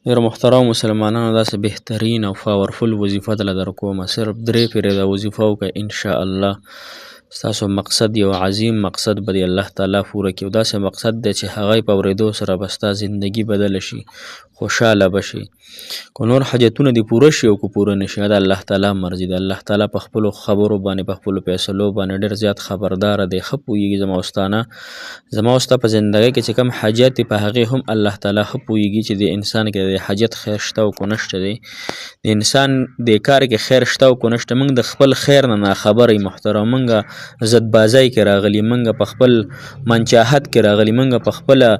ډېر محترم مسلمانانو داسې بهترین او پاورفل وظیفه دله در کومه صرف 3 پېرې دا وظیفه وکړئ انشاءالله ستاسو مقصد یو عظیم مقصد به دی الله تعالی پوره کړي او داسې مقصد دی چې هغه په اورېدو سره به ستا زندګي بدله شي خوشحاله به شي که نور حاجتونه دې پوره شي او که پوره نه شي دا الله تعالی مرضي ده الله تعالی په خپلو خبرو باندې په خپلو فیصلو باندې ډېر زیات خبرداره دی ښه پوهېږي زما زما او ستا په زندګۍ کې چې کوم حاجت دی په هغې هم الله تعالی ښه پوهېږي چې د انسان کې د حاجت خیر شته او که نشته دی د انسان د کار کې خیر شته او که نشته موږ د خپل خیر نه ناخبره محترم موږ زدبازۍ کې راغلي موږ په خپل منچاحت کې راغلي موږ په خپله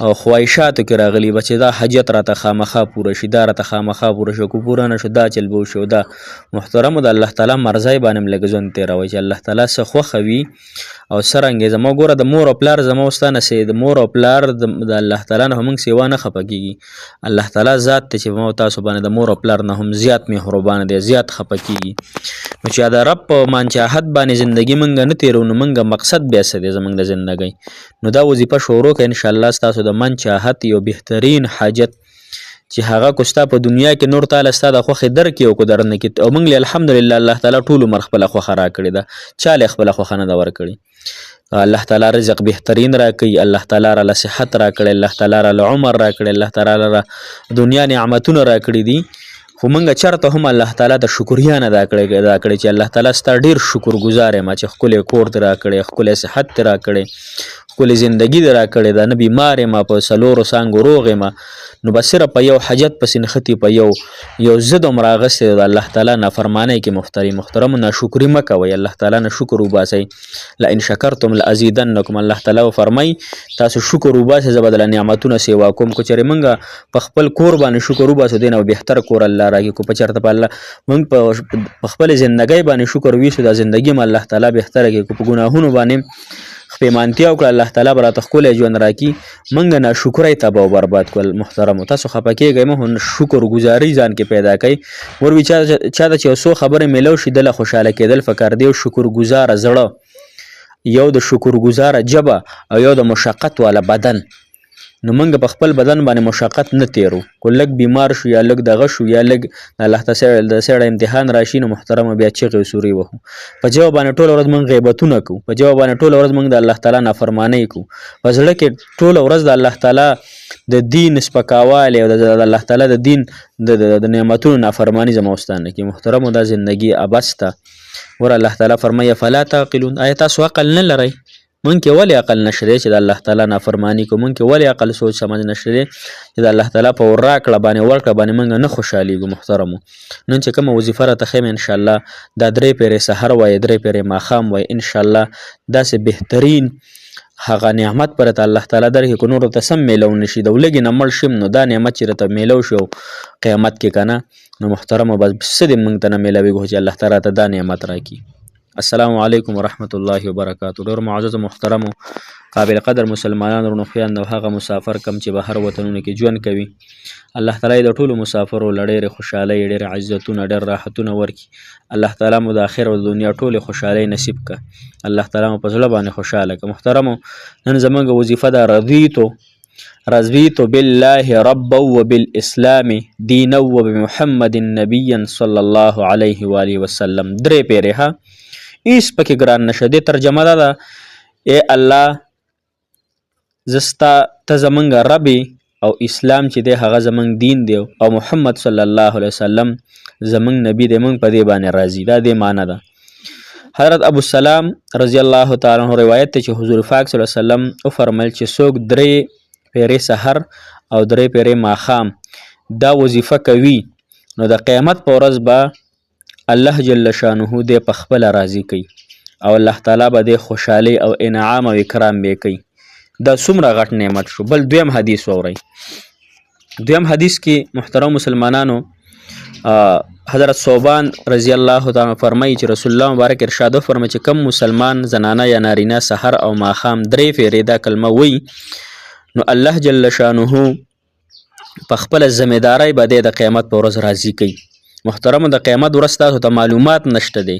او خواهشاتو کې راغلي به چې دا حاجت راته خامخا پوره شي دا راته خامخا پوره شي که پوره نه شو دا چل به وشي او دا محترمو د الله تعالی مرضی باندې هم لږ ژوند تېروئ چې الله تعالی څه خوښه وي او څرنګې زما ګوره د مور او پلار زما او ستا نه د مور او پلار د الله تعالی نه موږ سیوا نه خفه کېږي الله تعالی ذات دی چې ما او تاسو باندې د مور او پلار نه هم زیات مهربانه دی زیات خفه کېږي نو چې د رب په منچاحت باندې زندګي موږ نه تېرو نو موږ مقصد بیا څه دی زموږ د زندګۍ نو دا وظیفه شروع کړه انشاءالله ستاسو د منچاحت یو بهترین حاجت چې هغه کو ستا په دنیا کې نور تعالی ستا د خوښې درکړي او که درنه کړي او موږ له الحمدلله الله تعالی ټول عمر خپله خوښه راکړې ده چا له خپله خوښه نه ده ورکړې الله تعالی رزق بهترین راکوي الله تعالی راله صحت راکړی الله تعالی راله عمر راکړی الله تعالی راله دنیا نعمتونه راکړي دي خو موږ چېرته هم الله تعالی ته شکریا نه دا کړی چې الله تعالی ستا ډېر شکرګزار یم چې ښکلی کور دې راکړی ښکلی صحت دې راکړی ښکلې زندګي دې راکړې ده نه بیمار یم په څلورو څانګو روغ یم نو به صرف په یو حاجت پسې نښتي په یو ضد هم راغستې ده د الله تعالی نافرمانۍ کې محترمو ناشکري مه کوئ الله تعالی نه شکر وباسئ لئن شکرتم لازیدنکم الله تعالی وفرمایي تاسو شکر وباسئ زه به دله نعمتونه سیوا کوم که چېرې موږ په خپل کور باندې شکر وباسو دی نه بهتر کور الله راکړي که په چېرته په الله موږ په خپلې زندګۍ باندې شکر ویسو دا زندګي هم الله تعالی بهتره کړي که په ګناهونو باندې پیمانتیا وکړه الله تعالی به راته ښکلی ژوند راکړي موږ ناشکرۍ تباه او برباد کړل محترمو تاسو خفه کېږئ مه شکر ګزاري ځان کې پیدا کوئ وروي چا ته چې یو څو خبرې میلو شي دله خوشحاله کېدل پکار دی یو شکر ګزاره زړه یو د شکر ګزاره ژبه او یو د مشقت والا بدن نو موږ په خپل بدن باندې مشقت نه تیرو که لږ بیمار شو یا لږ دغه شو یا لږ د الله د سړی امتحان راشي نو محترمه بیا چغې او سورې وهو په ژبه باندې ټوله ورځ موږ غیبتونه کوو په ژبه باندې ټوله ورځ موږ د الله تعالی نافرمانۍ کوو په زړه کې ټوله ورځ د الله تعالی د دین سپکاوالی او د الله تعالی د دین د نعمتونو نافرماني زما او ستا نه کوي محترمو دا زندګي عبث ده ور الله تعالی فرمایي فلا تعقلون آیا تاسو عقل نه لرئ مونږ کې ولې عقل نشته دی چې د الله تعالی نافرماني کوو مونږ کې ولې عقل سوچ سمجھ نشته دی چې د الله تعالی په راکړه باندې ورکړه باندې مونږ نه خوشحالیږو محترمو نن چې کومه وظیفه راته ښیم انشاءالله دا 3 پېرې سحر وایي 3 پېرې ماښام وایي انشاءالله داسې بهترین هغه نعمت به راته الله تعالی درکړي که نورو ته سم میلو نه شي د ولږې نه مړ شم نو دا نعمت چې راته میلو شي او قیامت کې که نه نو محترمو بس څه دې موږ ته نه میلاوېږو چې الله تعالی راته دا نعمت راکړي السلام علیکم ورحمت الله وبرکاته ډېر معزز محترمو قابل قدر مسلمانانو ورونو خویندو هغه مسافر کم چې بهر وطنونو کې ژوند کوي الله تعالی د ټولو مسافرو له ډېرې خوشحالۍ ډېر عزتونه ډېر راحتونه ورکړي الله تعالی مو د آخر او د دنیا ټولې خوشحالۍ نصیب کړه الله تعالی مو په زړه باندې خوشحاله کړه محترمو نن زموږ وظیفه ده رضیت بالله ربا وبالاسلام دینا وبمحمد نبیا صلی الله علیه و آله وسلم 3 پېرې ها هیڅ پکې ګران نشه دې ترجمه ده ای الله زستا ته زمونږ رب او اسلام چې دی هغه زمونږ دین دی او محمد صلی الله علیه وسلم زمونږ نبی دی مونږ په دې باندې راضي دا دې معنی ده حضرت ابو السلام رضی الله تعالی عنہ روایت ته چې حضور پاک صلی الله علیه وسلم وفرمایل چې څوک 3 پېرې سحر او 3 پېرې ماښام دا وظیفه کوي نو د قیامت په ورځ به الله جل شانه دې په خپله راضي کوي او الله تعالی به دې خوشحالۍ او انعام او اکرام به کوي دا څومره غټ نعمت شو بل دویم حدیث واورئ دویم حدیث کې محترم مسلمانانو حضرت صوبان رضی الله تعالی فرمایي چې رسول الله مبارک ارشاد فرمایي چې کم مسلمان زنانه یا نارینه سحر او ماښام 3 پېرې دا کلمه وایي نو الله جل شانه په خپله ذمهدارۍ به دې د قیامت په ورځ راضي کوي محترمو د قیامت ورځ تاسو ته معلومات نشته دی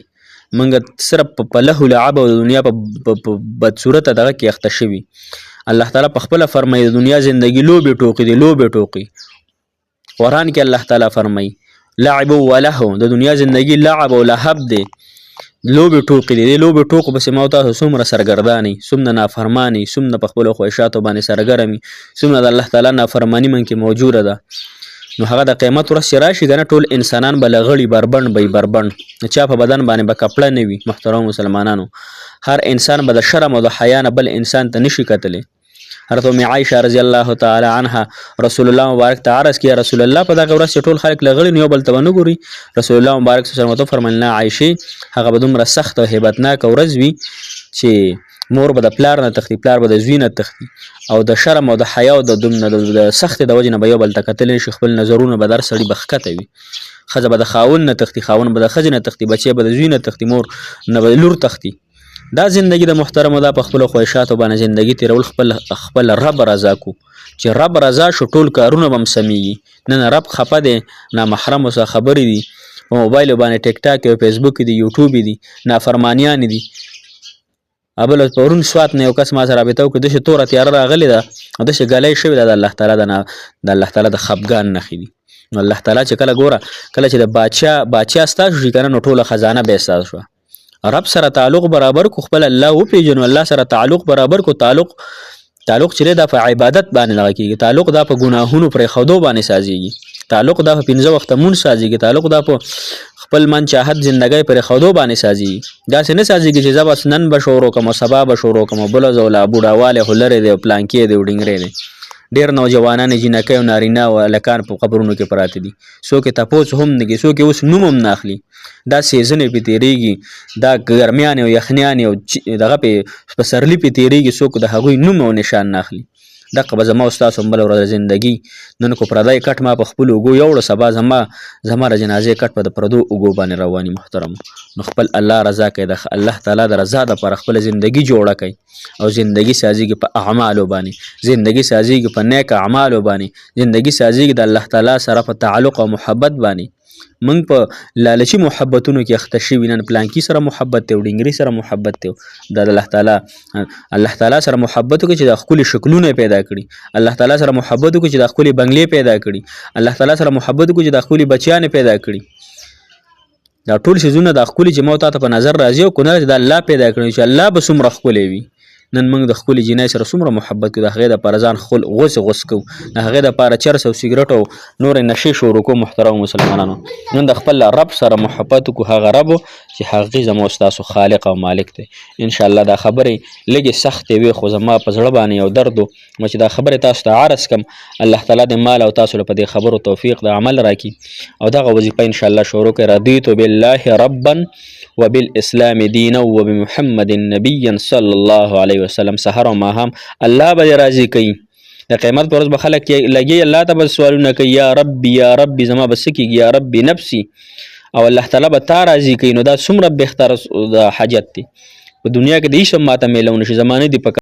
موږ صرف په لهو لعب او د دنیا په بدصورته دغه کې اخته شوي الله تعالی په خپله فرمایي د دنیا زندګي لوبې ټوقې دي لوبې ټوقې قرآن کې الله تعالی فرمایي لعب و لهو د دنیا زندگی لعب او لهب دی لوبې ټوکې دي. دې لوبې ټوکو پسې ما او تاسو څومره سرګردانې څومره نافرمانې څومره په خپلو خواهشاتو باندې سرګرم وي څومره د الله تعالی نافرماني من کې موجوده ده. نو هغه د قیامت ورځ چې راشي که نه ټول انسانان به له غړي بربنډ به بربنډ د چا په بدن باندې به کپړه نه وي. محترم مسلمانانو هر انسان به د شرم او د حیا نه بل انسان ته نشي کتلی. حضرت ام عایشه رضی الله تعالی عنها رسول الله مبارک ته عرض کړه رسول الله په دغه ورځ چې ټول خلک له غړي نه یو بل ته ونه ګوري. رسول الله مبارک صلی الله علیه وسلم فرمایل نه عایشه هغه به دومره سخت او هیبتناک ورځ وي چې مور به د پلار نه تختی پلار به د زوی نه تختی او د شرم او د حیا او د سختې د وجې نه به یو بل ته کتلی نشي. خپل نظرونه به در سړي به ښکته وي. ښځه به د خاوند نه تختی خاوند به د ښځې نه تختی بچی به د زوی نه تختی مور نه به لور تختی. دا زندگی د محترمو دا په خپلو خواهشاتو باندې زندگی تیرول خپل رب رضا کو چې رب رضا شو ټول کارونه به هم سمیږي. نن رب خفه دی نامحرمو سره خبرې دي په موبایل باندې ټیک ټاک او فیسبوک دي یوټیوب دي نافرمانیان دي. ابل پرون سوات نه یو کس ما سره رابطه وکړه داسې توره تیاره راغلې ده او داسې ګلی شوې ده د الله تعالی د الله تعالی د خفګان نښې دي. نو الله تعالی چې کله ګوره کله چې د باچا ستاسو شي که نه نو ټوله خزانه بیا ستاسو شوه. رب سره تعلق برابر کو خپل الله وپېژنو الله سره تعلق برابر کو. تعلق چې دا په عبادت باندې دغه کېږي. تعلق دا په ګناهونو پرېښودو باندې سازېږي. تعلق دا په 15 وخته مونځ سازېږي. تعلق دا په خپل من چاهت زندګۍ پرېښودو باندې سازېږي. داسې نه سازېږي چې زه بس نن به شروع کړم او سبا به شروع کړم او بله ځوله بوډاوالی خو لرې دی او پلانکې دی او ډینګری دی. ډېر نوجوانان جینکۍ او نارینه او هلکان په قبرونو کې پراته دي. څوک یې تپوس هم نه کوي څوک یې اوس نوم هم نه اخلي. دا سیزنې پې تېرېږي دا ګرمیانې او یخنیانې او دغه پې پسرلي پې تېرېږي څوک د هغوی نوم او نشان نه اخلي. دغه به زما او ستاسو هم بله ورځ زندګي نن کو پردی کټ ما په خپلو اوږو یوړو سبا زما د جنازې کټ په د پردو اوږو باندې رواني. محترمو نو خپل الله رضا کوي د الله تعالی د رضا دپاره خپله زندګي جوړه کوي او زندګي سازېږي په اعمالو باندې زندګي سازېږي په نیک اعمالو باندې زندګي سازېږي د الله تعالی سره په تعلق او محبت باندې. موږ په لالچي محبتونو کې اخته شوي نن پلانکي سره محبت دی او ډینګري سره محبت دی. دا د الله تعالی سره محبت وکړي چې د ښکلي شکلونه پیدا کړي. الله تعالی سره محبت وکړي چې د ښکلي بنګلې پیدا کړي. الله تعالی سره محبت وکړي چې د ښکلي بچیانې پیدا کړي. دا ټول شیزونه د ښکلي چې ما تاته په نظر راځي او کنه چې د الله پیدا کړي چې الله به څومره ښکلی وي. نن موږ د ښکلي جینۍ سره څومره محبت کوو د هغې دپاره ځان غوڅ کوو د هغې دپاره چرس او سګرټ او نورې نشې شروع کوو. محترمو مسلمانانو نن د خپل رب سره محبت وکړو هغه رب چې هغې زما ستاسو خالق او مالک دی. انشاءالله دا خبرې لږې سختې وي خو زما په زړه باندې یو درد و چې دا خبرې تاسو ته عرض کړم. الله تعالی د مال او تاسو له په دې خبرو توفیق د عمل راکړي او دغه وظیفه انشاءالله شروع کړئ. رضیت بالله ربا وبالاسلام دینا وبمحمد نبیا صلی الله علیه وسلم. سحر او ماښام الله به دې راضي کوي. د قیامت په ورځ به خلک لګي الله ته به سوالونه کوي یا ربي یا ربي زما به څه کېږي یا ربي نفسي او الله تعالی به تا راضي کوي. نو دا څومره بهتر د حاجت دی په دنیا کې د هېڅ هم ماته میلو نشي. زما نه دي په